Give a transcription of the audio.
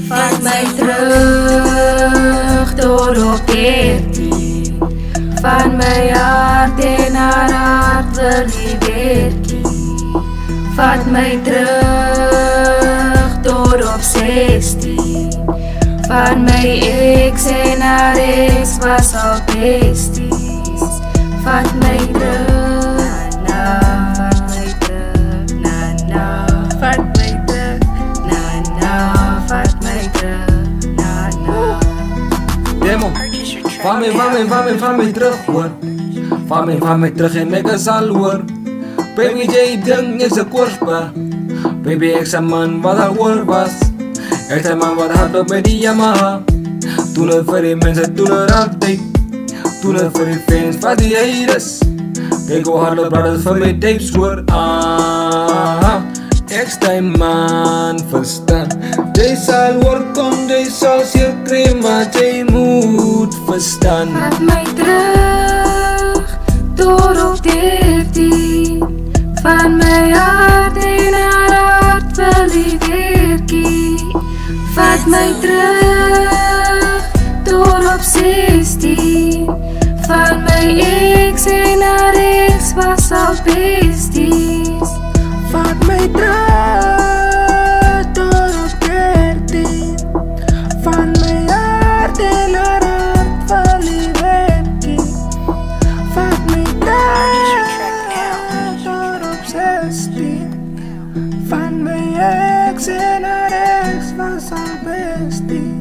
Vat my terug tot op 13. Van my hart en haar hart wil die weerkie. Vat my terug tot op 16. Van my ex en haar ex was al besties. Vat my terug, na, vat my terug, na, vat my terug, na, vat my terug, na. Demo, van my terug hoor. Van my terug en ek is al hoor. Baby J ding is 'n korsba. Baby ek se man wat al hoor was. Ek se man wat hardloop met die Yamaha. Doen het vir die mense, doen het altyd. Doen het vir die fans, wat die haters. Kijk hoe hardloop brothers vir my tapes hoor. Ek sta man verstaan. Jy sal work on, jy sal seer kry, maar jy moet verstaan. Vat my terug tot op 13. Van my hart en haar hart wil die weerkie. Vat my terug tot op 16. Van my ex en haar ex was al besties. Vat my terug tot op 13. Van my hart en haar hart wil die weerkie. Vat my terug tot op 16. Van my ex en haar ex was al besties.